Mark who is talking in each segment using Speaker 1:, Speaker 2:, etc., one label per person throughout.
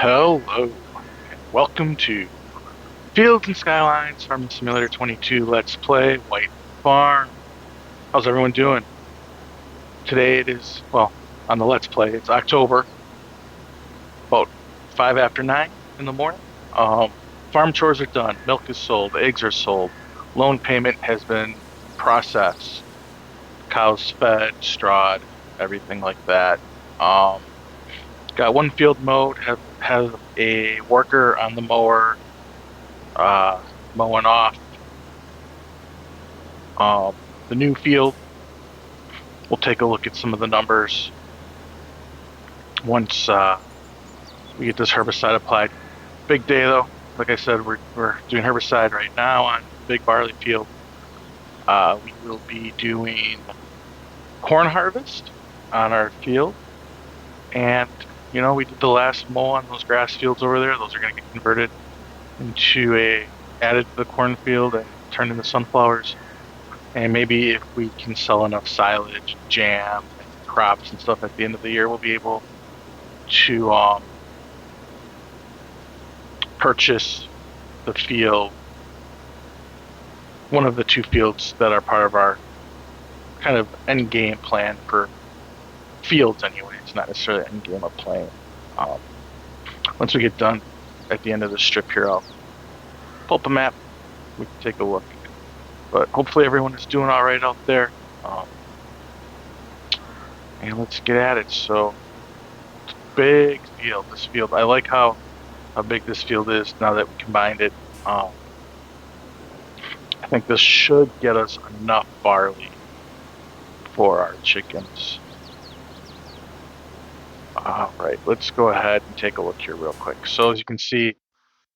Speaker 1: Hello, and welcome to Fields and Skylines Farming Simulator 22 Let's Play White Farm. How's everyone doing? Today it is, well, on the Let's Play, it's October, about 5 after 9 in the morning. Farm chores are done, milk is sold, eggs are sold, loan payment has been processed, cows fed, strawed, everything like that. Um, got one field mowed, have a worker on the mower uh, mowing off the new field. We'll take a look at some of the numbers once we get this herbicide applied. Big day though. Like I said, we're doing herbicide right now on the big barley field. We will be doing corn harvest on our field, and we did the last mow on those grass fields over there. Those are going to get converted into added to the cornfield and turned into sunflowers. And maybe if we can sell enough silage, jam, and crops and stuff at the end of the year, we'll be able to purchase the field, one of the two fields that are part of our kind of end game plan for fields anyway. It's not necessarily end game of playing. Um, Once we get done at the end of the strip here, I'll pull up a map. We can take a look. But hopefully everyone is doing all right out there. And let's get at it. So, big field. This field, I like how big this field is now that we combined it. I think this should get us enough barley for our chickens. All right, let's go ahead and take a look here real quick. So as you can see,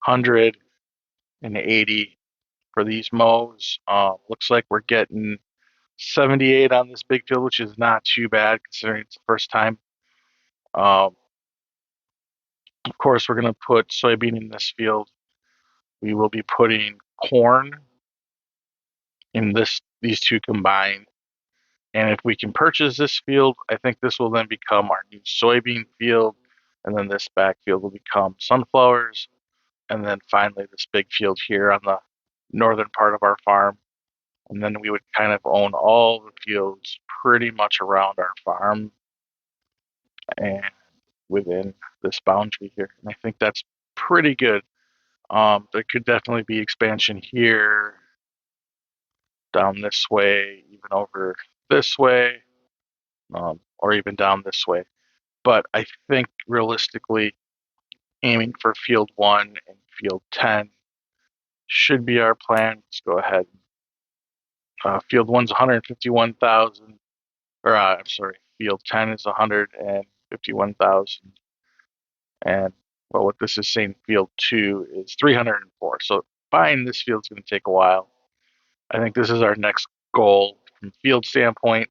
Speaker 1: 180 for these mows. Looks like we're getting 78 on this big field, which is not too bad considering it's the first time. Of course, we're going to put soybean in this field. We will be putting corn in these two combined. And if we can purchase this field, I think this will then become our new soybean field. And then this backfield will become sunflowers. And then finally this big field here on the northern part of our farm. And then we would kind of own all the fields pretty much around our farm and within this boundary here. And I think that's pretty good. There could definitely be expansion here, down this way, even over this way, or even down this way. But I think realistically, aiming for field 1 and field 10 should be our plan. Let's go ahead. Field 1's 151,000, or I'm sorry, field 10 is 151,000. And well, what this is saying, field 2 is 304. So buying this field is going to take a while. I think this is our next goal from field standpoint.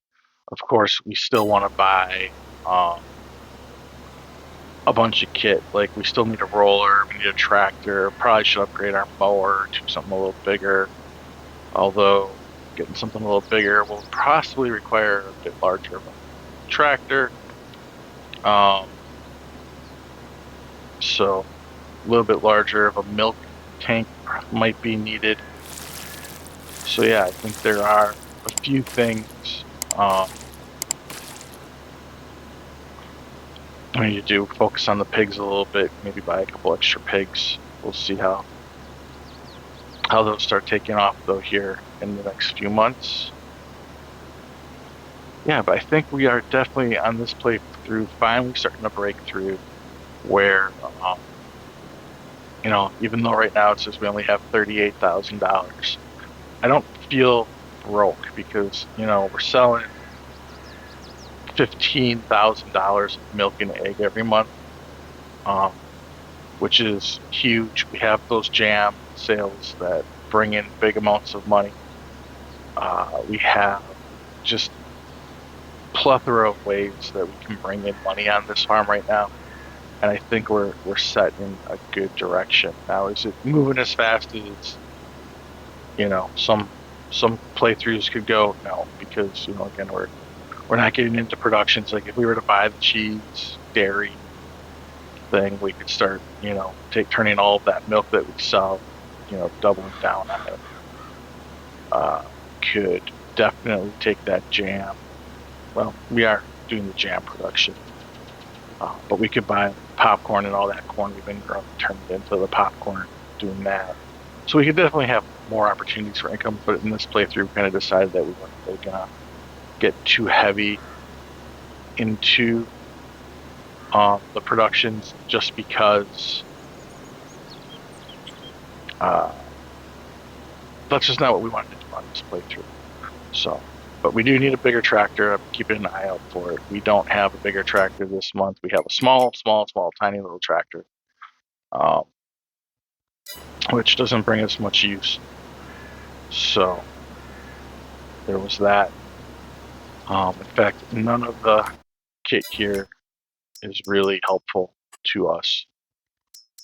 Speaker 1: Of course, we still want to buy a bunch of kit. Like we still need a roller, we need a tractor. Probably should upgrade our mower to something a little bigger. Although getting something a little bigger will possibly require a bit larger of a tractor. So a little bit larger of a milk tank might be needed. So yeah, I think there are a few things I need to do. Focus on the pigs a little bit, maybe buy a couple extra pigs. We'll see how those start taking off though here in the next few months. Yeah, but I think we are definitely on this playthrough finally starting to break through where even though right now it says we only have $38,000, I don't feel broke because we're selling $15,000 of milk and egg every month, which is huge. We have those jam sales that bring in big amounts of money. We have just plethora of ways that we can bring in money on this farm right now, and I think we're set in a good direction. Now, is it moving as fast as some playthroughs could go? No, because again we're not getting into productions. Like if we were to buy the cheese, dairy, thing, we could start, turning all of that milk that we sell, doubling down on it. Could definitely take that jam. Well, we are doing the jam production, but we could buy popcorn and all that corn we've been growing, turn it into the popcorn, doing that. So we could definitely have more opportunities for income. But in this playthrough, we kind of decided that we weren't really gonna get too heavy into the productions, just because that's just not what we wanted to do on this playthrough. So, but we do need a bigger tractor. I'm keeping an eye out for it. We don't have a bigger tractor this month. We have a small, tiny little tractor, um, which doesn't bring us much use. So there was that. In fact, none of the kit here is really helpful to us.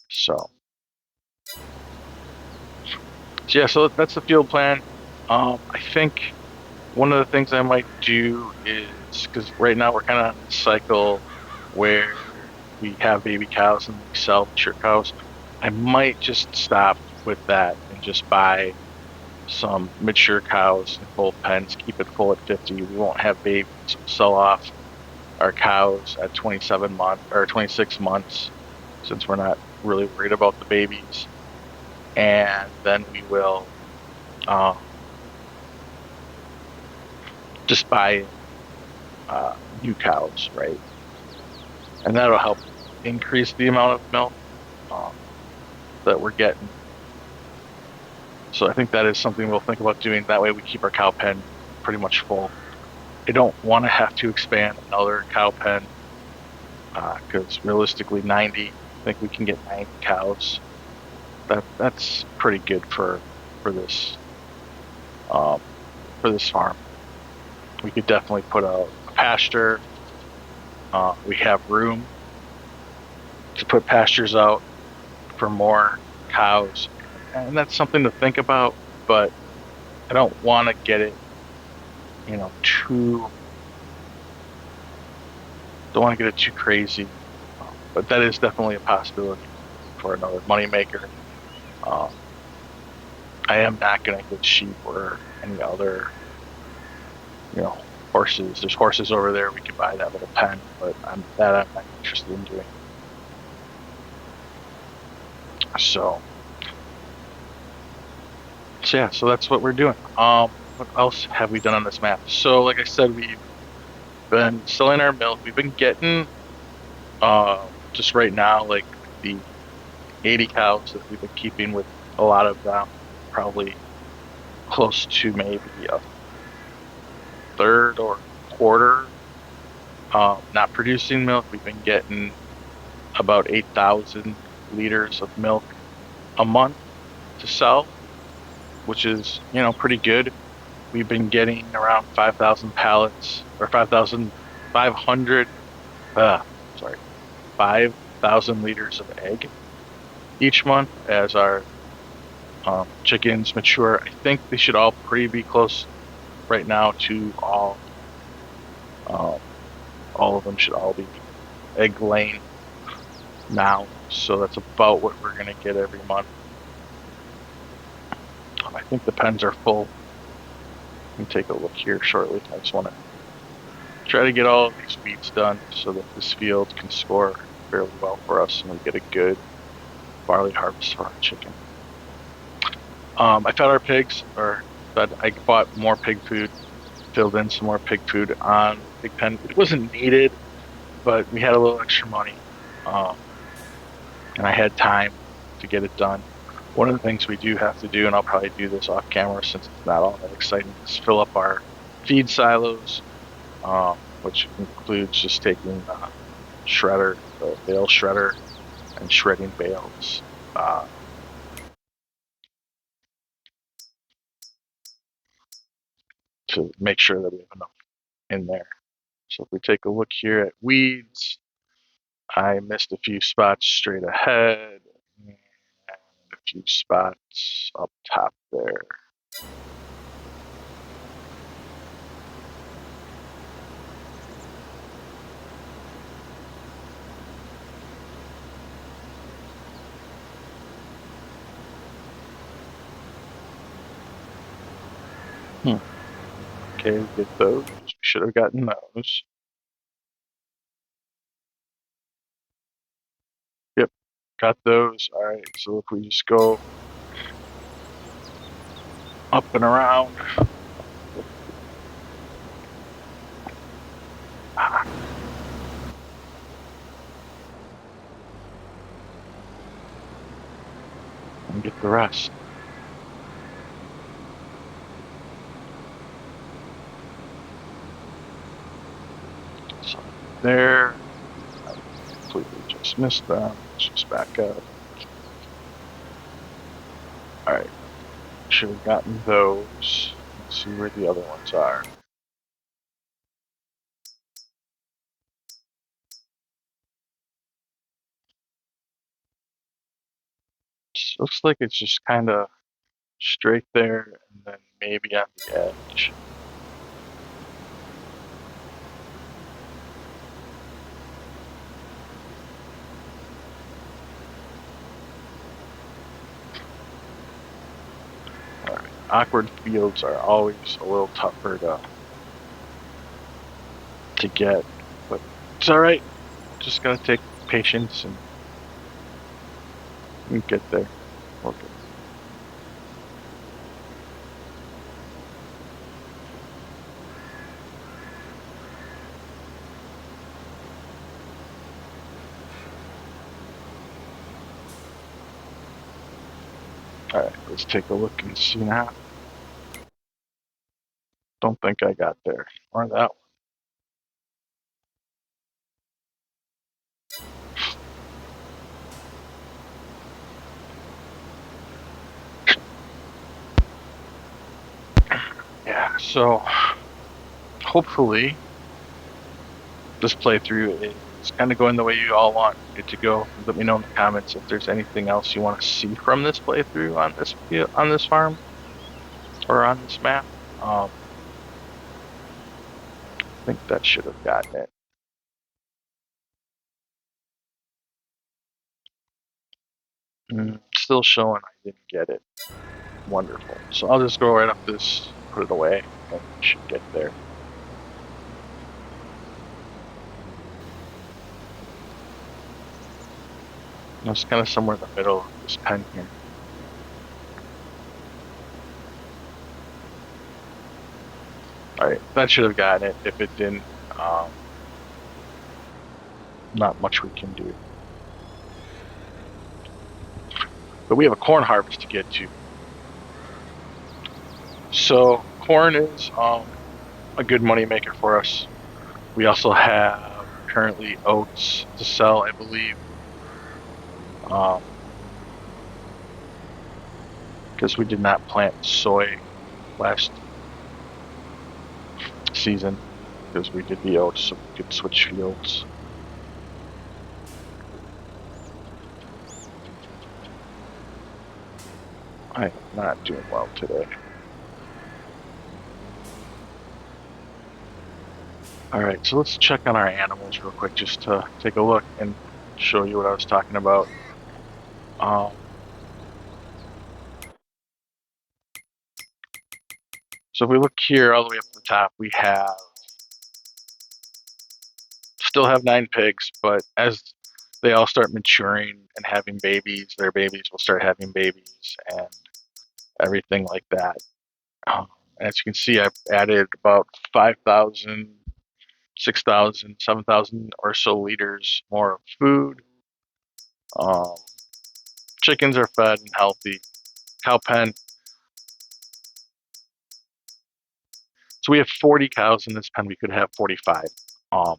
Speaker 1: So yeah, so that's the field plan. I think one of the things I might do is, because right now we're kind of on this cycle where we have baby cows and we sell mature cows. I might just stop with that and just buy some mature cows in both pens, keep it full at 50. We won't have babies. We'll sell off our cows at 27 months or 26 months, since we're not really worried about the babies. And then we will just buy new cows, right? And that'll help increase the amount of milk that we're getting. So I think that is something we'll think about doing. That way we keep our cow pen pretty much full. I don't want to have to expand another cow pen, because realistically 90, I think we can get 90 cows. That's pretty good for this farm. We could definitely put a pasture. We have room to put pastures out for more cows, and that's something to think about. But I don't want to get it, don't want to get it too crazy. But that is definitely a possibility for another moneymaker. I am not going to get sheep or any other, horses. There's horses over there. We could buy that little pen, but I'm not interested in doing. So yeah, so that's what we're doing. What else have we done on this map? So like I said, we've been selling our milk. We've been getting, just right now, like the 80 cows that we've been keeping, with a lot of them probably close to maybe a third or quarter not producing milk. We've been getting about 8,000 liters of milk a month to sell, which is, pretty good. We've been getting around 5,000 pallets, or 5,500, 5,000 liters of egg each month as our chickens mature. I think they should all be close right now to all of them should all be egg laying now. So that's about what we're going to get every month. I think the pens are full. We can take a look here shortly. I just want to try to get all of these weeds done so that this field can score fairly well for us and we get a good barley harvest for our chicken. I fed our pigs, I bought more pig food, filled in some more pig food on pig pen. It wasn't needed, but we had a little extra money, and I had time to get it done. One of the things we do have to do, and I'll probably do this off camera since it's not all that exciting, is fill up our feed silos, which includes just taking the bale shredder, and shredding bales. To make sure that we have enough in there. So if we take a look here at weeds, I missed a few spots straight ahead and a few spots up top there. Hmm. Okay, we get those. We should have gotten those. Yep, got those. All right, so if we just go up and around. And get the rest. So there, I completely just missed them. Let's just back up. All right, should have gotten those. Let's see where the other ones are. Looks like it's just kind of straight there and then maybe on the edge. All right, awkward fields are always a little tougher to get, but it's all right. Just gotta take patience and get there. Okay. All right, let's take a look and see now. Don't think I got there or that one. Yeah, so hopefully this playthrough is kind of going the way you all want it to go. Let me know in the comments if there's anything else you want to see from this playthrough on this farm or on this map. I think that should have gotten it. Still showing I didn't get it. Wonderful. So I'll just go right up this, put it away, and we should get there. And it's kind of somewhere in the middle of this pen here. All right, that should have gotten it. If it didn't, not much we can do. But we have a corn harvest to get to. So corn is a good money maker for us. We also have currently oats to sell, I believe. Because we did not plant soy last season because we did the oats, so we could switch fields. I am not doing well today. All right, so let's check on our animals real quick just to take a look and show you what I was talking about. So if we look here all the way up at the top, we still have 9 pigs, but as they all start maturing and having babies, their babies will start having babies and everything like that. As you can see, I've added about 5,000, 6,000, 7,000 or so liters more of food. Um, Chickens are fed and healthy. Cow pen. So we have 40 cows in this pen. We could have 45. Um,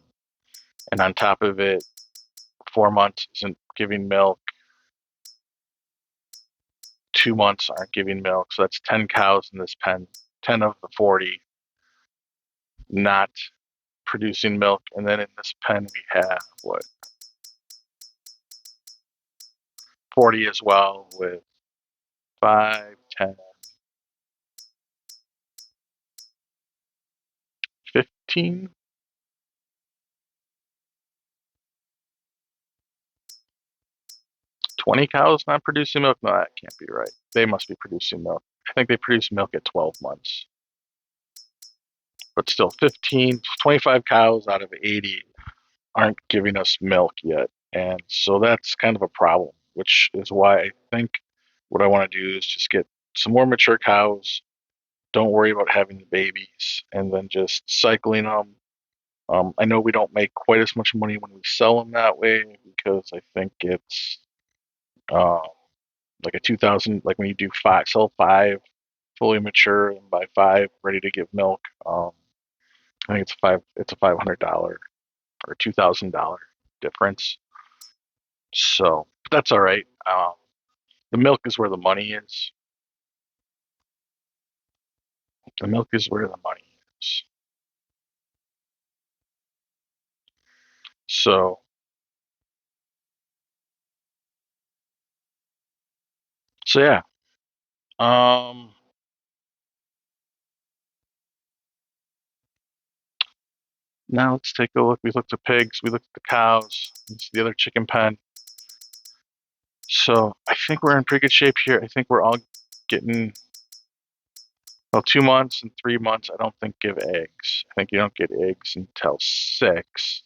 Speaker 1: and on top of it, 4 months isn't giving milk. 2 months aren't giving milk. So that's 10 cows in this pen. 10 of the 40 not producing milk. And then in this pen, we have what? 40 as well with 5, 10, 15, 20 cows not producing milk? No, that can't be right. They must be producing milk. I think they produce milk at 12 months. but still 15, 25 cows out of 80 aren't giving us milk yet. And so that's kind of a problem, which is why I think what I want to do is just get some more mature cows. Don't worry about having the babies and then just cycling them. I know we don't make quite as much money when we sell them that way because I think it's uh, like a 2000, like when you do five, sell five fully mature and buy five ready to give milk. I think it's a $500 or $2,000 difference. So but that's all right. The milk is where the money is. The milk is where the money is. So, so yeah. Um, Now let's take a look. We looked at pigs. We looked at the cows. This is the other chicken pen. So I think we're in pretty good shape here. I think we're all getting, well, 2 months and 3 months. I don't think give eggs. I think you don't get eggs until 6.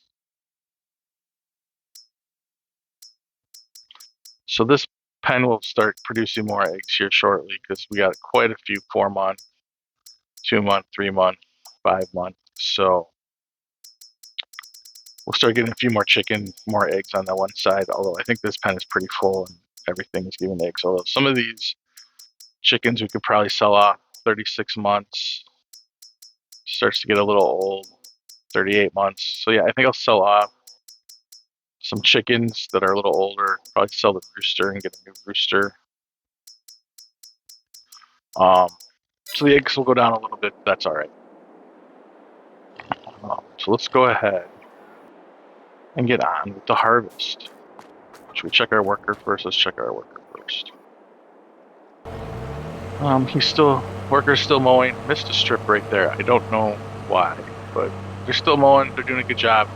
Speaker 1: So this pen will start producing more eggs here shortly because we got quite a few 4 month, 2 month, 3 month, 5 month. So we'll start getting a few more chicken, more eggs on that one side. Although I think this pen is pretty full and everything is giving eggs. Although some of these chickens we could probably sell off 36 months. Starts to get a little old, 38 months. So yeah, I think I'll sell off some chickens that are a little older. Probably sell the rooster and get a new rooster. Um, so the eggs will go down a little bit. That's all right. So let's go ahead and get on with the harvest. Should we check our worker first? Let's check our worker first. Worker's still mowing. Missed a strip right there. I don't know why, but they're still mowing. They're doing a good job.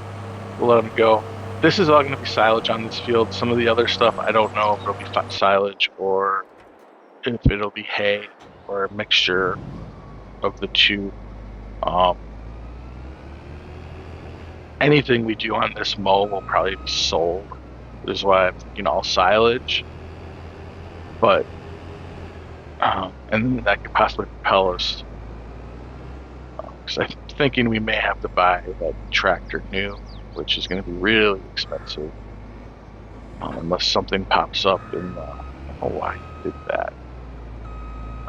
Speaker 1: We'll let them go. This is all going to be silage on this field. Some of the other stuff, I don't know if it'll be silage or if it'll be hay or a mixture of the two. Anything we do on this mow will probably be sold. This is why I'm thinking all silage. But and that could possibly propel us. Because I'm thinking we may have to buy that tractor new, which is going to be really expensive. Unless something pops up in the, I don't know why I did that.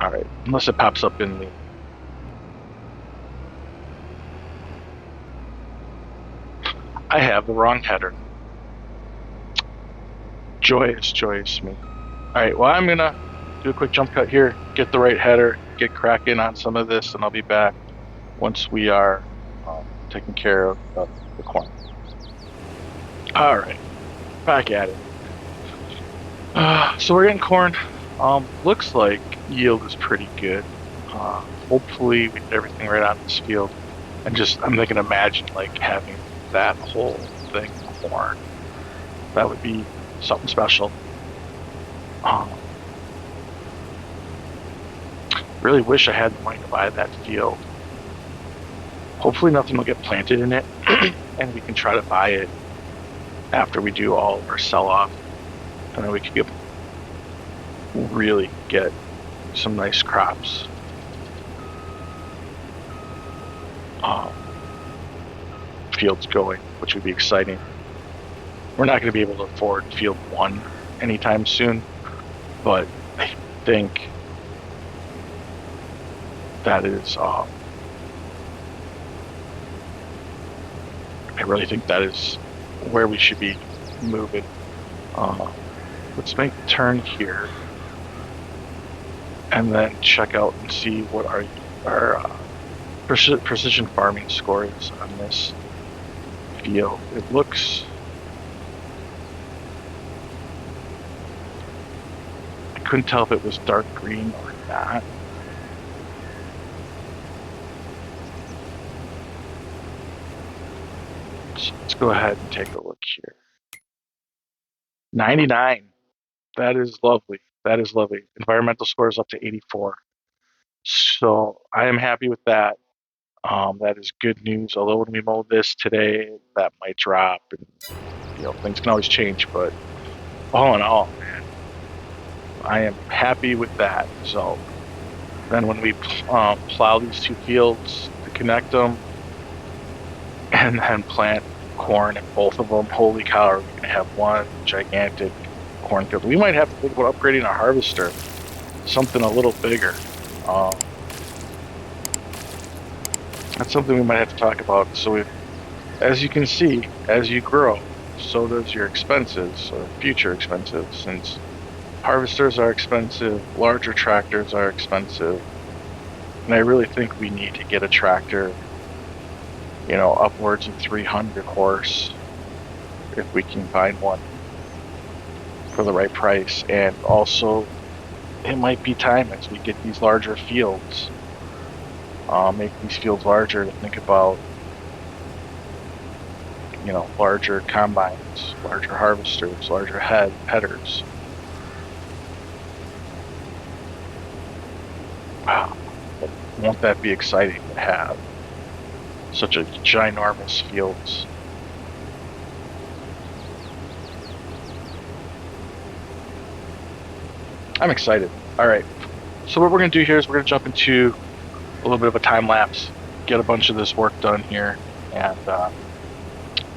Speaker 1: Alright, unless it pops up in the, I have the wrong header. Joyous me. Alright, well I'm gonna do a quick jump cut here, get the right header, get cracking on some of this, and I'll be back once we are taking care of the corn. Alright, back at it. So we're getting corn. Looks like yield is pretty good. Hopefully we get everything right on this field. And just, I'm thinking, imagine like having that whole thing corn. That would be something special. Really wish I had the money to buy that field. Hopefully nothing will get planted in it, and we can try to buy it after we do all of our sell-off, and then we can really get some nice crops. Fields going, which would be exciting. We're not going to be able to afford field 1 anytime soon, but I think that is I really think that is where we should be moving. Let's make a turn here and then check out and see what our precision farming score is on this field. It looks, I couldn't tell if it was dark green or not. So let's go ahead and take a look here. 99. That is lovely. That is lovely. Environmental score is up to 84. So I am happy with that. That is good news. Although when we mow this today, that might drop, and things can always change. But all in all, man, I am happy with that result. Then when we plow these two fields to connect them, and then plant corn in both of them, holy cow, are we going to have one gigantic cornfield? We might have to think about upgrading our harvester, something a little bigger. That's something we might have to talk about. So as you can see, as you grow, so does your expenses or future expenses. Since harvesters are expensive, larger tractors are expensive, and I really think we need to get a tractor, upwards of 300 horse if we can find one for the right price. And also, it might be time as we get these larger fields, make these fields larger, to think about larger combines, larger harvesters, larger headers. Wow, won't that be exciting to have such a ginormous fields? I'm excited. All right, so what we're gonna do here is we're gonna jump into a little bit of a time lapse, get a bunch of this work done here, and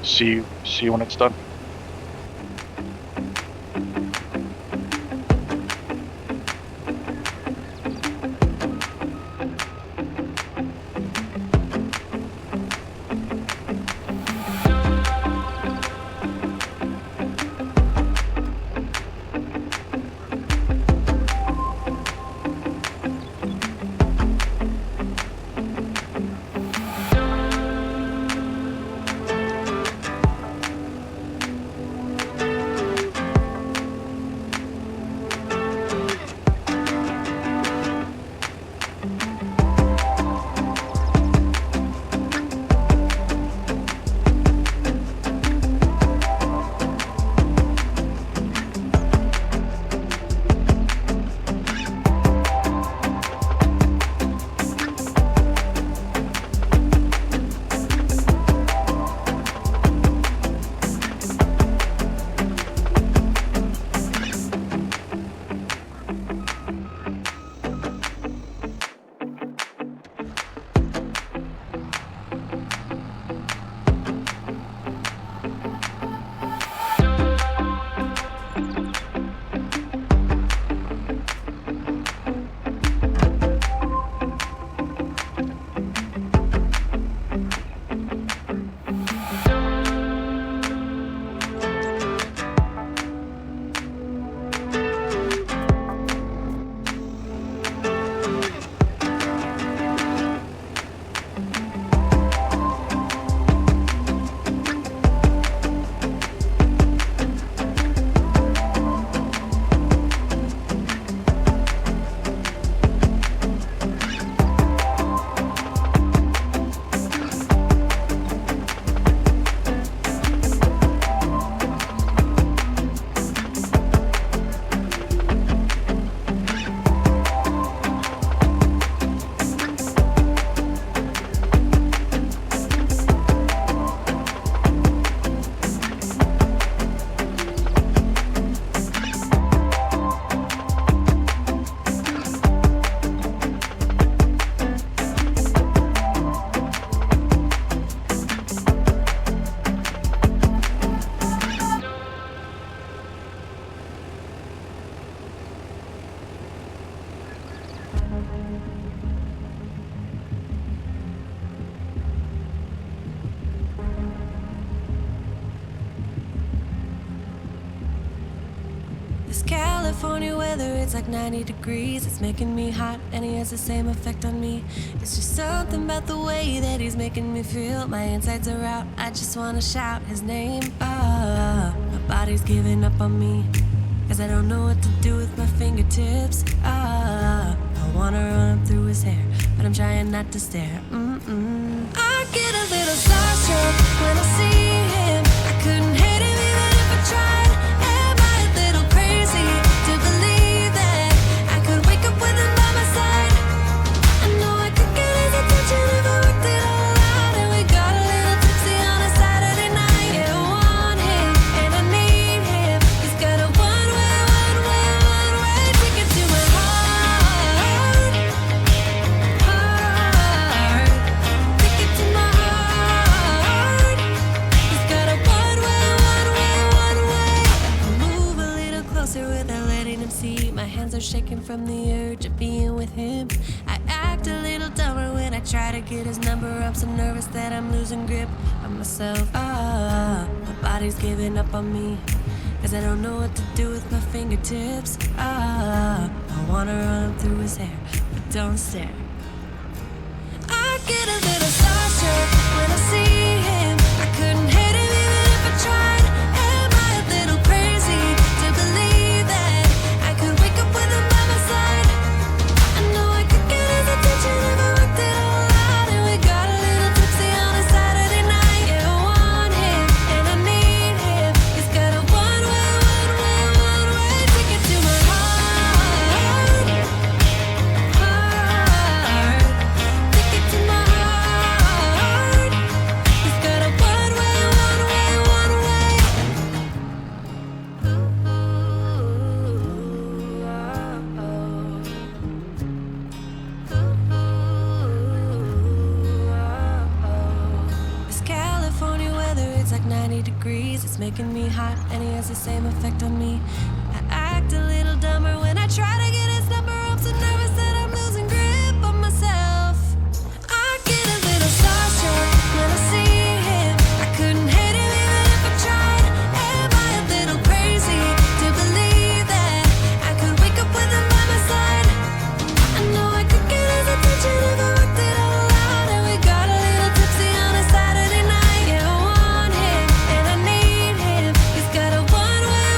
Speaker 1: see when it's done.
Speaker 2: This California weather, it's like 90 degrees. It's making me hot and he has the same effect on me. It's just something about the way that he's making me feel. My insides are out, I just wanna shout his name. My body's giving up on me, cause I don't know what to do with my fingertips. I wanna run up through his hair, but I'm trying not to stare. I get a little starstruck when I see him. I couldn't hate him even if I tried. Am I a little crazy to believe that I could wake up with him by my side? I know I could get his attention if I worked it shaking from the urge of being with him. I act a little dumber when I try to get his number. I'm so nervous that I'm losing grip on myself. My body's giving up on me, 'cause I don't know what to do with my fingertips. I wanna run up through his hair, but don't stare. I get a little starstruck when I see him. I couldn't hate him even if I tried. Am I a little crazy to believe that I could wake up with him by my side? I know I could get his attention if I worked it all out. And we got a little tipsy on a Saturday night. Yeah, I want him and I need him. He's got a one-way ticket to my heart. Ticket to my heart. He's got a one-way. This California weather, it's like 90 degrees. It's making me hot, and he has the same effect on me. I act a little dumber when I try to get his number. I'm so nervous that I'm losing grip on myself. I get a little starstruck when I see him. I couldn't hate him even if I tried. Am I a little crazy to believe that I could wake up with him by my side? I know I could get his attention if I worked it all out. And we got a little tipsy on a Saturday night. Yeah, I want him and I need him. He's got a one-way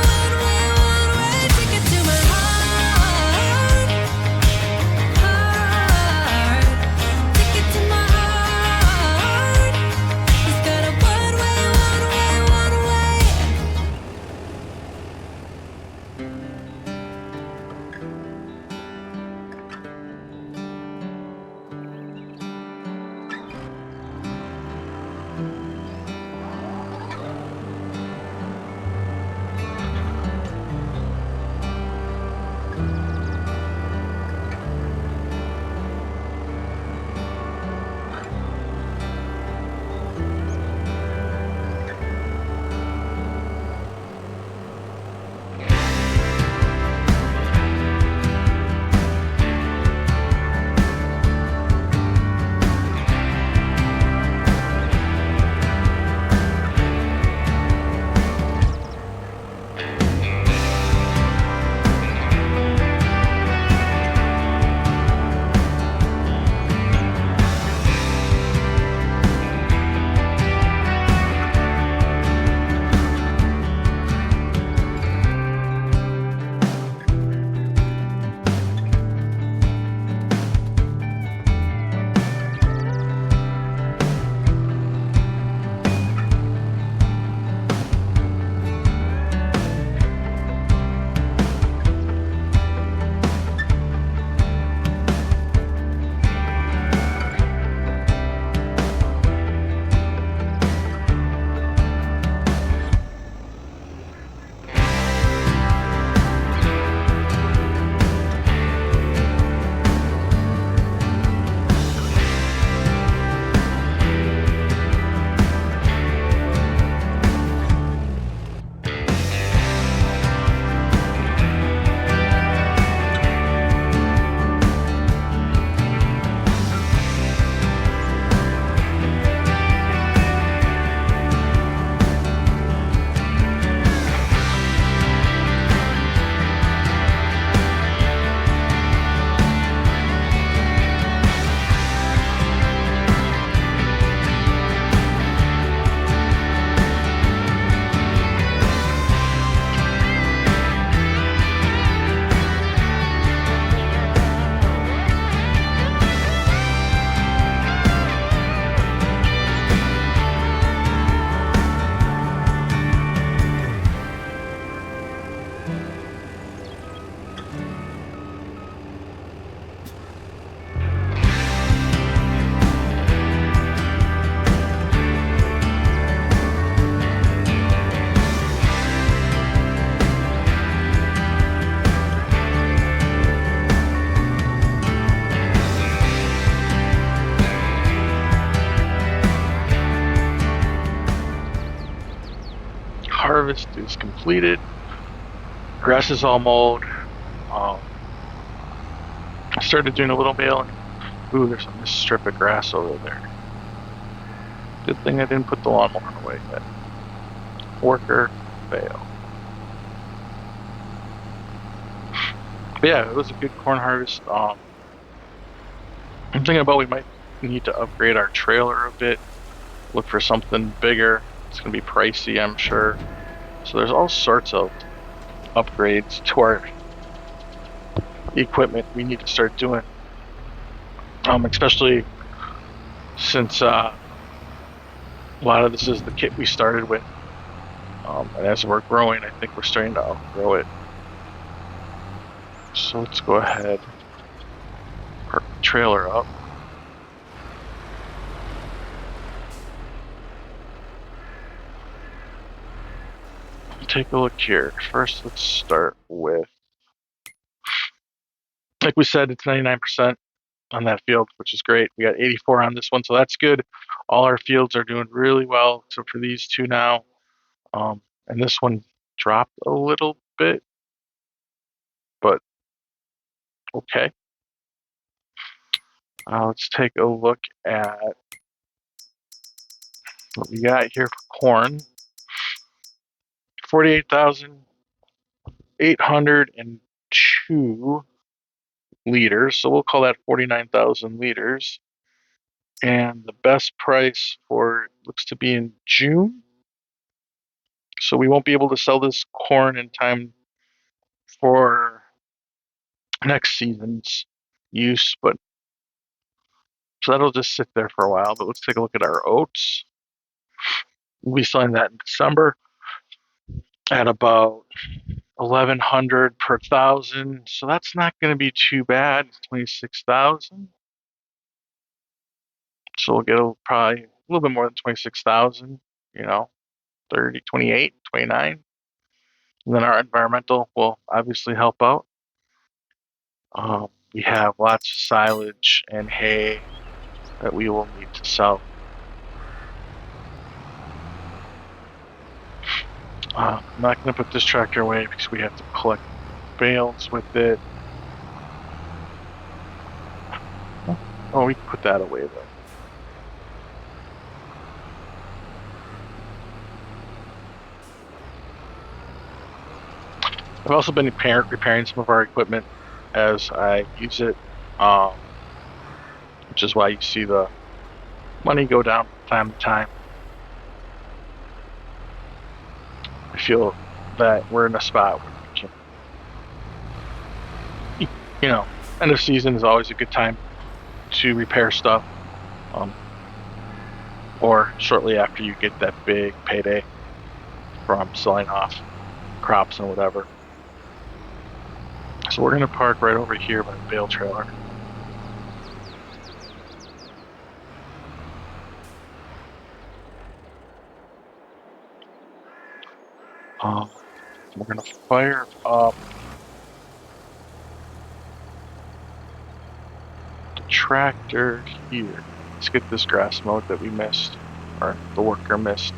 Speaker 2: ticket to my heart. Ticket to my heart. He's got a one-way.
Speaker 1: Harvest is completed. Grass is all mowed. I started doing a little baling. Ooh, there's a missed strip of grass over there. Good thing I didn't put the lawnmower away yet. Worker fail. But yeah, it was a good corn harvest. I'm thinking about we might need to upgrade our trailer a bit. Look for something bigger. It's gonna be pricey, I'm sure. So there's all sorts of upgrades to our equipment we need to start doing. Especially since a lot of this is the kit we started with. And as we're growing, I think we're starting to outgrow it. So let's go ahead, park the trailer up. Take a look here. First, let's start with, like we said, it's 99% on that field, which is great. We got 84 on this one, so that's good. All our fields are doing really well, except for these two now. And this one dropped a little bit, but okay. Let's take a look at what we got here for corn. 48,802 liters, so we'll call that 49,000 liters. And the best price for looks to be in June. So we won't be able to sell this corn in time for next season's use, but so that'll just sit there for a while. But let's take a look at our oats. We'll be selling that in December at about 1,100 per thousand. So that's not going to be too bad. 26,000. So we'll get probably a little bit more than 26,000, 30, 28, 29. And then our environmental will obviously help out. We have lots of silage and hay that we will need to sell. I'm not going to put this tractor away because we have to collect bales with it. Oh, we can put that away though. I've also been repairing some of our equipment as I use it, which is why you see the money go down from time to time. I feel that we're in a spot where we can, end of season is always a good time to repair stuff, or shortly after you get that big payday from selling off crops and whatever. So we're going to park right over here by the bale trailer. We're going to fire up the tractor here. Let's get this grass mowed that we missed, or the worker missed.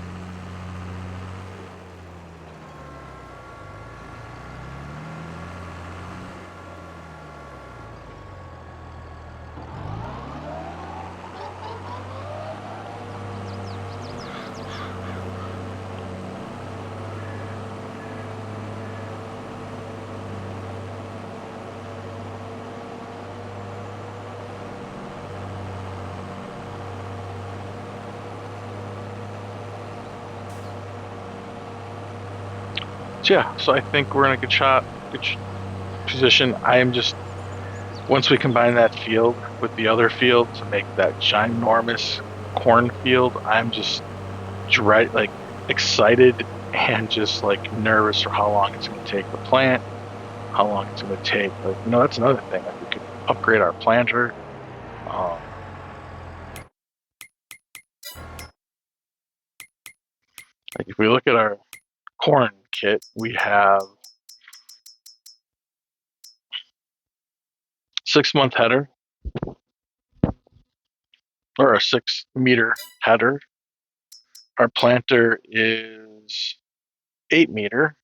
Speaker 1: So yeah, so I think we're in a good position. I am just, once we combine that field with the other field to make that ginormous cornfield, I'm just excited and just nervous for how long it's going to take to plant, how long it's going to take. That's another thing. We could upgrade our planter. If we look at our corn kit, we have 6-month header, or a 6-meter header. Our planter is 8-meter.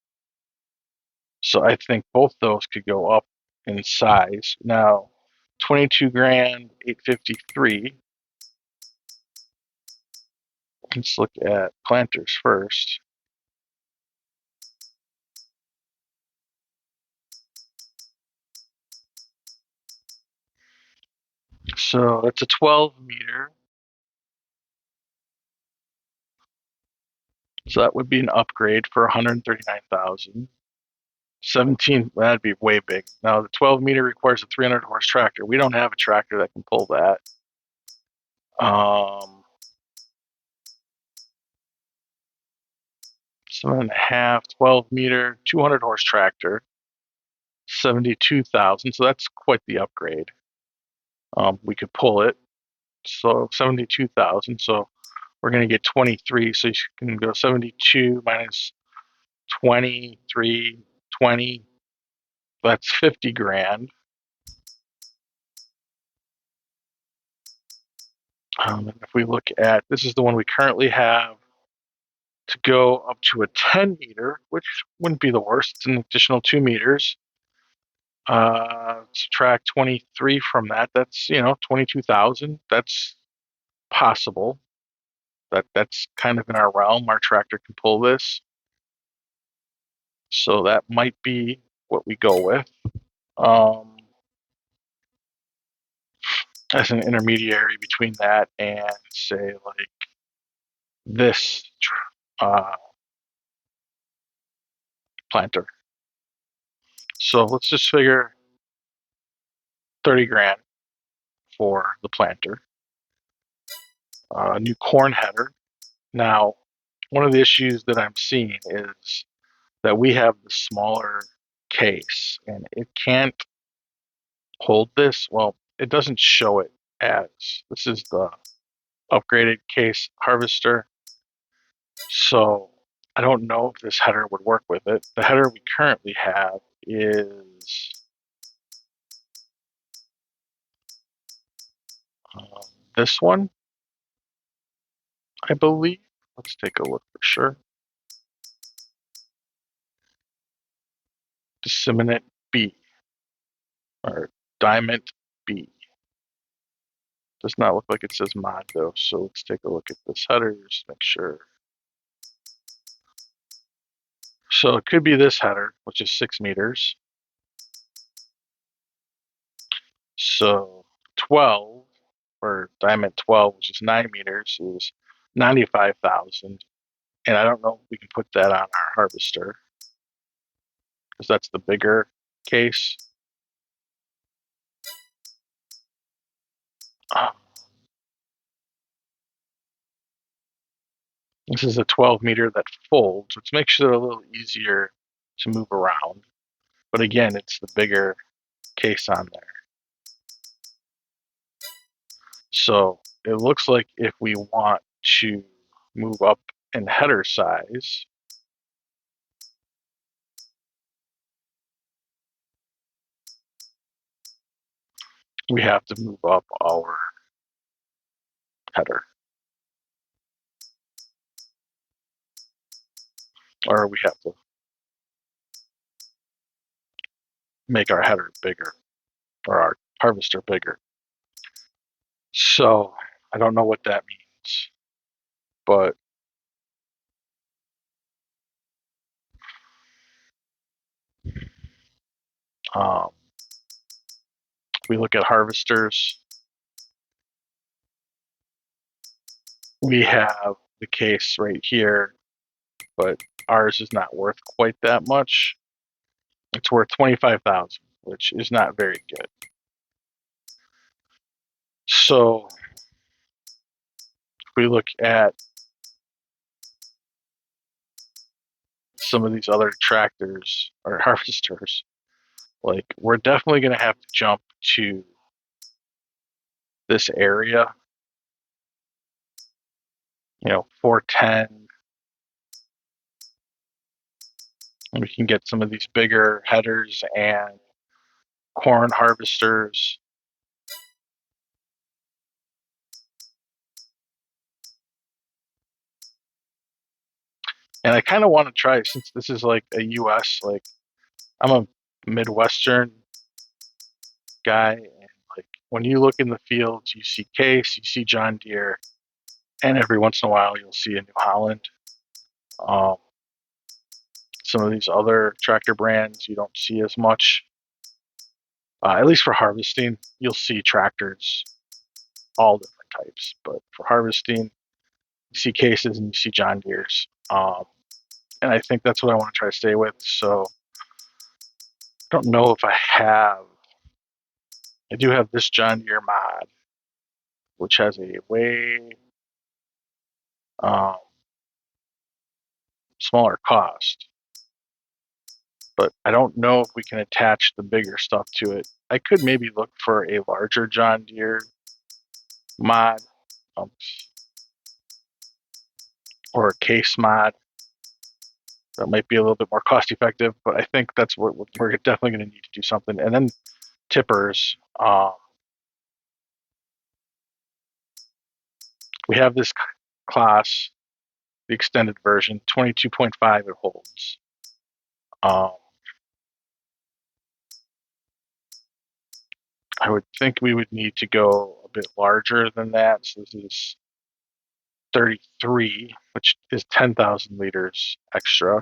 Speaker 1: So I think both those could go up in size. Now, 22 grand, 853. Let's look at planters first. So it's a 12 meter. So that would be an upgrade for 139,000. 17, that'd be way big. Now the 12 meter requires a 300 horse tractor. We don't have a tractor that can pull that. 7.5, 12 meter, 200 horse tractor, 72,000. So that's quite the upgrade. We could pull it. So 72,000. So we're going to get 23. So you can go 72 minus 23, 20. That's 50 grand. And if we look at, this is the one we currently have to go up to a 10 meter, which wouldn't be the worst. It's an additional 2 meters. Subtract 23 from that. That's 22,000. That's possible. That's kind of in our realm. Our tractor can pull this, so that might be what we go with as an intermediary between that and say like this uh, planter. So let's just figure 30 grand for the planter. New corn header. Now, one of the issues that I'm seeing is that we have the smaller case and it can't hold this. Well, it doesn't show it as this is the upgraded case harvester. So I don't know if this header would work with it. The header we currently have is this one, I believe. Let's take a look for sure. Disseminate B or Diamond B. Does not look like it says mod though, so let's take a look at this header just to make sure. So it could be this header, which is 6 meters. So 12 or Diamond 12, which is 9 meters, is 95,000. And I don't know if we can put that on our harvester because that's the bigger case. This is a 12 meter that folds, which makes it a little easier to move around. But again, it's the bigger case on there. So it looks like if we want to move up in header size, we have to move up our header. Or we have to make our header bigger or our harvester bigger. So I don't know what that means, but we look at harvesters. We have the case right here, but ours is not worth quite that much. It's worth 25,000, which is not very good. So if we look at some of these other tractors or harvesters, like we're definitely going to have to jump to this area, 410. And we can get some of these bigger headers and corn harvesters. And I kind of want to try, since this is like a US, like I'm a Midwestern guy, and like when you look in the fields, you see Case, you see John Deere, and every once in a while you'll see a New Holland. Some of these other tractor brands you don't see as much. At least for harvesting, you'll see tractors, all different types. But for harvesting, you see Cases and you see John Deere's. And I think that's what I want to try to stay with. So I don't know if I do have this John Deere mod, which has a way um, smaller cost. But I don't know if we can attach the bigger stuff to it. I could maybe look for a larger John Deere mod or a Case mod. That might be a little bit more cost effective, but I think that's what we're definitely going to need to do something. And then tippers. We have this class, the extended version, 22.5 it holds. I would think we would need to go a bit larger than that. So this is 33, which is 10,000 liters extra.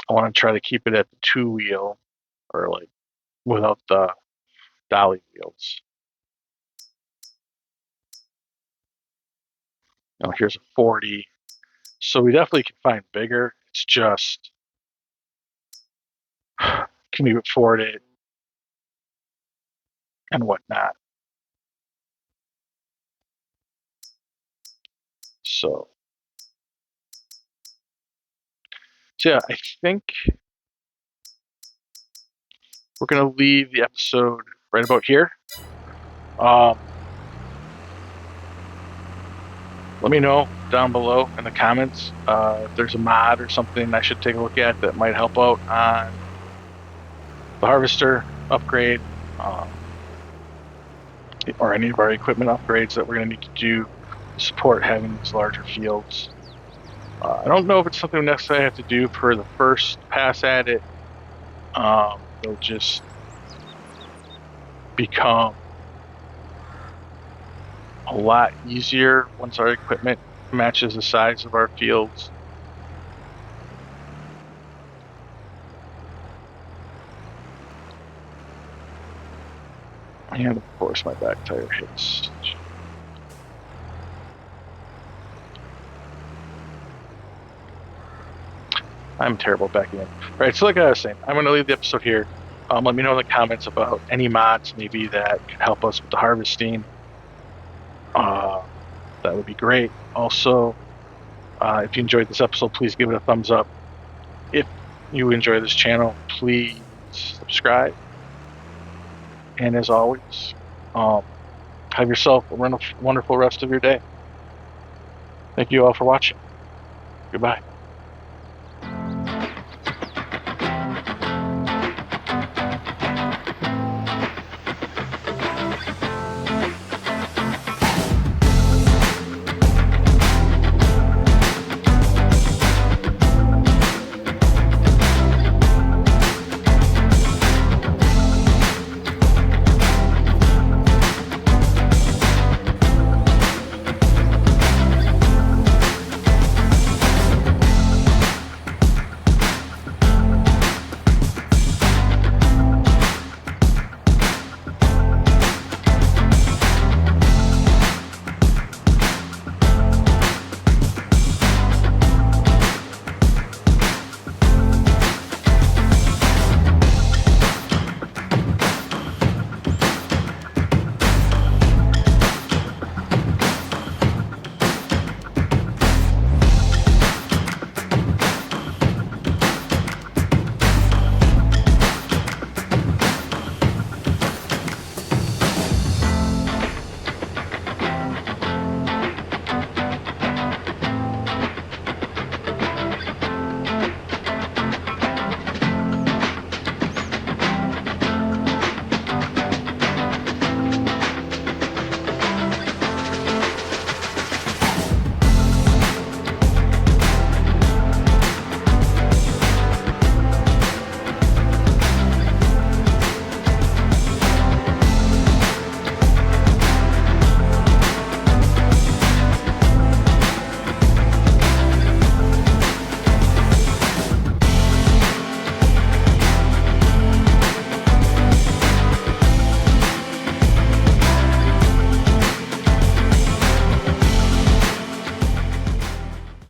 Speaker 1: I want to try to keep it at the 2-wheel or like without the dolly wheels. Here's a 40. So we definitely can find bigger. It's just, can we afford it and whatnot? So yeah, I think we're going to leave the episode right about here. Let me know down below in the comments if there's a mod or something I should take a look at that might help out on the harvester upgrade or any of our equipment upgrades that we're going to need to do to support having these larger fields. I don't know if it's something necessarily I have to do for the first pass at it. It'll just become a lot easier once our equipment matches the size of our fields. And of course my back tire hits. I'm terrible backing in. All right, so like I was saying, I'm going to leave the episode here. Let me know in the comments about any mods maybe that can help us with the harvesting. That would be great. Also, if you enjoyed this episode, please give it a thumbs up. If you enjoy this channel, please subscribe. And as always, have yourself a wonderful rest of your day. Thank you all for watching. Goodbye.